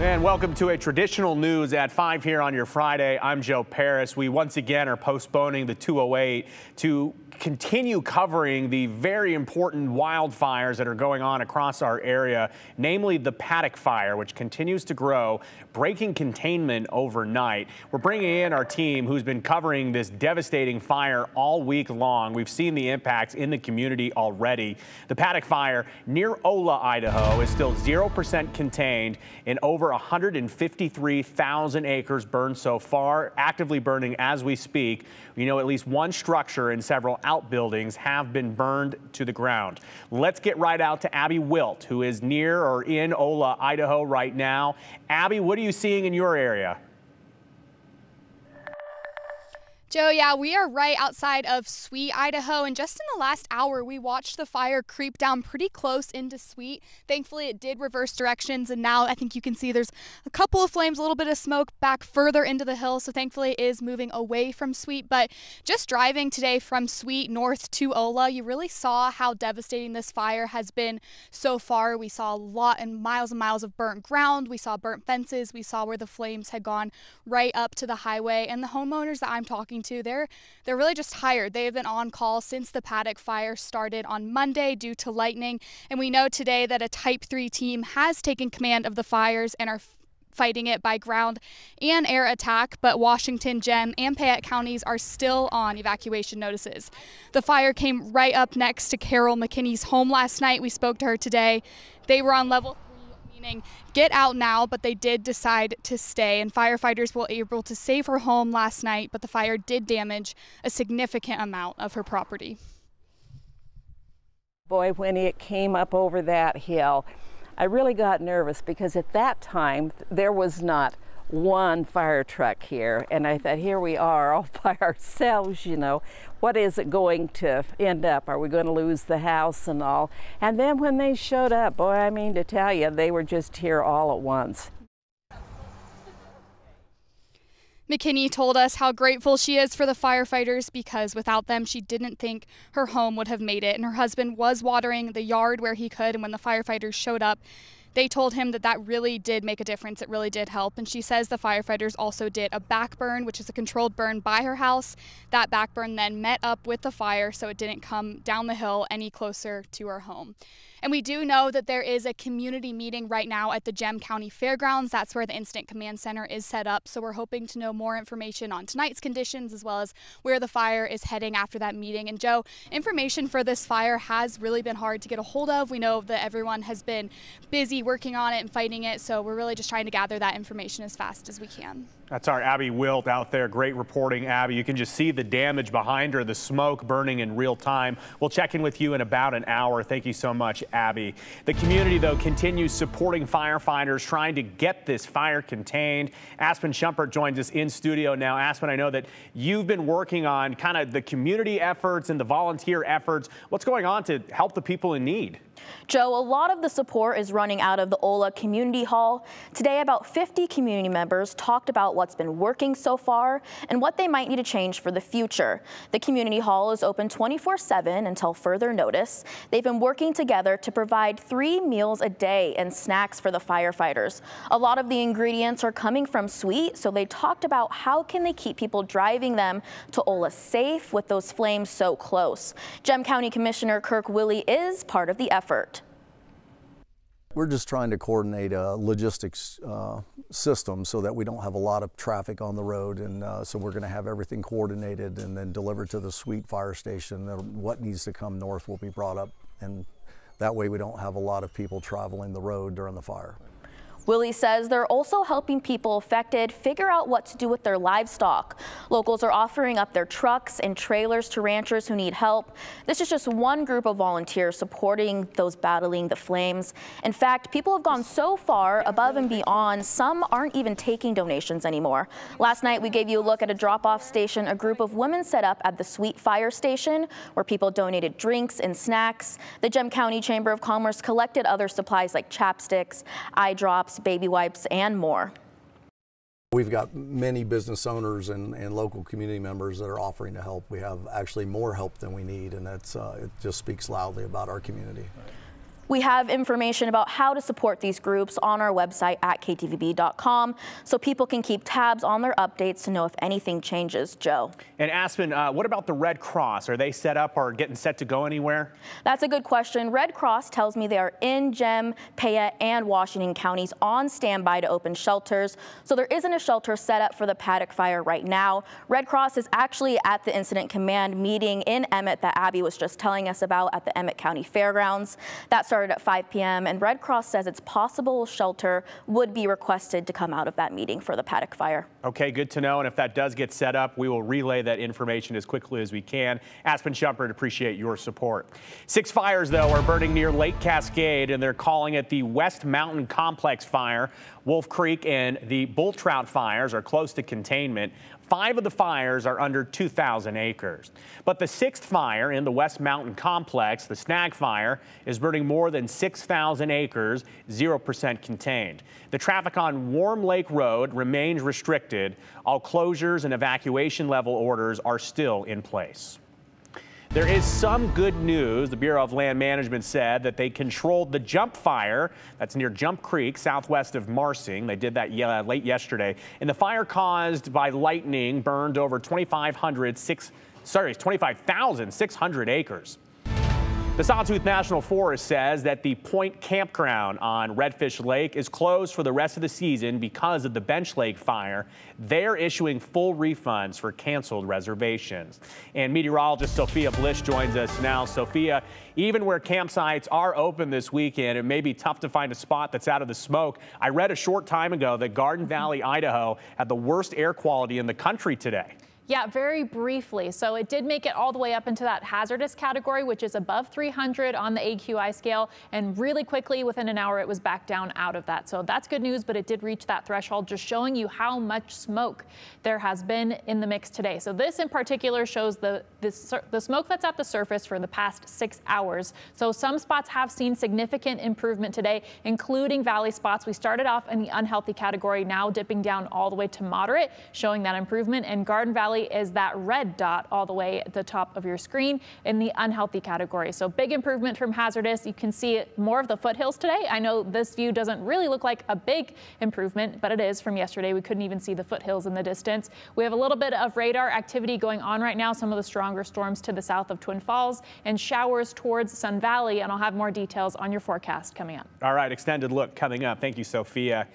And welcome to a traditional news at 5 here on your Friday. I'm Joe Paris. We once again are postponing the 208 to continue covering the very important wildfires that are going on across our area, namely the paddock fire, which continues to grow, breaking containment overnight. We're bringing in our team who's been covering this devastating fire all week long. We've seen the impacts in the community already. The paddock fire near Ola, Idaho is still 0% contained in over 153,000 acres burned so far, actively burning as we speak. We know at least one structure and several outbuildings have been burned to the ground. Let's get right out to Abby Wilt, who is near or in Ola, Idaho right now. Abby, what are you seeing in your area? Joe, yeah, we are right outside of Sweet, Idaho, and just in the last hour, we watched the fire creep down pretty close into Sweet. Thankfully, it did reverse directions, and now I think you can see there's a couple of flames, a little bit of smoke back further into the hill, so thankfully it is moving away from Sweet. But just driving today from Sweet north to Ola, you really saw how devastating this fire has been so far. We saw a lot and miles of burnt ground. We saw burnt fences. We saw where the flames had gone right up to the highway, and the homeowners that I'm talking to, they're really just tired. They have been on call since the paddock fire started on Monday due to lightning, and we know today that a Type 3 team has taken command of the fires and are fighting it by ground and air attack, but Washington, Gem, and Payette counties are still on evacuation notices. The fire came right up next to Carol McKinney's home last night. We spoke to her today. They were on level 3, meaning get out now, but they did decide to stay, and firefighters were able to save her home last night, but the fire did damage a significant amount of her property. Boy, when it came up over that hill, I really got nervous because at that time there was not one fire truck here, and I thought, here we are all by ourselves, you know. What is it going to end up? Are we going to lose the house and all? And then when they showed up, boy, I mean to tell you, they were just here all at once. McKinney told us how grateful she is for the firefighters because without them, she didn't think her home would have made it. And her husband was watering the yard where he could, and when the firefighters showed up, they told him that that really did make a difference. It really did help. And she says the firefighters also did a back burn, which is a controlled burn by her house. That back burn then met up with the fire, so it didn't come down the hill any closer to her home. And we do know that there is a community meeting right now at the Gem County Fairgrounds. That's where the Incident Command Center is set up. So we're hoping to know more information on tonight's conditions as well as where the fire is heading after that meeting. And Joe, information for this fire has really been hard to get a hold of. We know that everyone has been busy working on it and fighting it. So we're really just trying to gather that information as fast as we can. That's our Abby Wilt out there. Great reporting, Abby. You can just see the damage behind her, the smoke burning in real time. We'll check in with you in about an hour. Thank you so much, Abby. The community, though, continues supporting firefighters trying to get this fire contained. Aspen Shumpert joins us in studio now. Aspen, I know that you've been working on kind of the community efforts and the volunteer efforts. What's going on to help the people in need? Joe, a lot of the support is running out of the Ola Community Hall. Today, about 50 community members talked about what's been working so far and what they might need to change for the future. The Community Hall is open 24/7 until further notice. They've been working together to provide 3 meals a day and snacks for the firefighters. A lot of the ingredients are coming from Sweet, so they talked about how can they keep people driving them to Ola safe with those flames so close. Gem County Commissioner Kirk Willey is part of the effort. We're just trying to coordinate a logistics system so that we don't have a lot of traffic on the road, and so we're going to have everything coordinated and then delivered to the Sweet fire station. What needs to come north will be brought up, and that way we don't have a lot of people traveling the road during the fire. Willie says they're also helping people affected figure out what to do with their livestock. Locals are offering up their trucks and trailers to ranchers who need help. This is just one group of volunteers supporting those battling the flames. In fact, people have gone so far above and beyond, some aren't even taking donations anymore. Last night, we gave you a look at a drop-off station a group of women set up at the Sweet Fire Station, where people donated drinks and snacks. The Gem County Chamber of Commerce collected other supplies like chapsticks, eye drops, baby wipes, and more. We've got many business owners and local community members that are offering to help. We have actually more help than we need, and that's it just speaks loudly about our community. We have information about how to support these groups on our website at ktvb.com so people can keep tabs on their updates to know if anything changes. Joe. And Aspen, what about the Red Cross? Are they set up or getting set to go anywhere? That's a good question. Red Cross tells me they are in Gem, Payette, and Washington counties on standby to open shelters. So there isn't a shelter set up for the Paddock fire right now. Red Cross is actually at the incident command meeting in Emmett that Abby was just telling us about at the Emmett County Fairgrounds. That started at 5 p.m. and Red Cross says it's possible shelter would be requested to come out of that meeting for the Paddock fire. Okay, good to know. And if that does get set up, we will relay that information as quickly as we can. Aspen Shumpert, appreciate your support. 6 fires, though, are burning near Lake Cascade, and they're calling it the West Mountain Complex Fire. Wolf Creek and the Bull Trout fires are close to containment. 5 of the fires are under 2,000 acres. But the 6th fire in the West Mountain Complex, the Snag Fire, is burning more than 6,000 acres, 0% contained. The traffic on Warm Lake Road remains restricted. All closures and evacuation level orders are still in place. There is some good news. The Bureau of Land Management said that they controlled the Jump Fire that's near Jump Creek, southwest of Marsing. They did that late yesterday. And the fire caused by lightning burned over 25,600 acres. The Sawtooth National Forest says that the Point Campground on Redfish Lake is closed for the rest of the season because of the Bench Lake fire. They're issuing full refunds for canceled reservations. And meteorologist Sophia Blish joins us now. Sophia, even where campsites are open this weekend, it may be tough to find a spot that's out of the smoke. I read a short time ago that Garden Valley, Idaho had the worst air quality in the country today. Yeah, very briefly. So it did make it all the way up into that hazardous category, which is above 300 on the AQI scale. And really quickly, within an hour, it was back down out of that. So that's good news, but it did reach that threshold, just showing you how much smoke there has been in the mix today. So this in particular shows the smoke that's at the surface for the past 6 hours. So some spots have seen significant improvement today, including valley spots. We started off in the unhealthy category, now dipping down all the way to moderate, showing that improvement. And Garden Valley is that red dot all the way at the top of your screen in the unhealthy category. So big improvement from hazardous. You can see more of the foothills today. I know this view doesn't really look like a big improvement, but it is from yesterday. We couldn't even see the foothills in the distance. We have a little bit of radar activity going on right now. Some of the stronger storms to the south of Twin Falls and showers towards Sun Valley. And I'll have more details on your forecast coming up. All right, extended look coming up. Thank you, Sophia.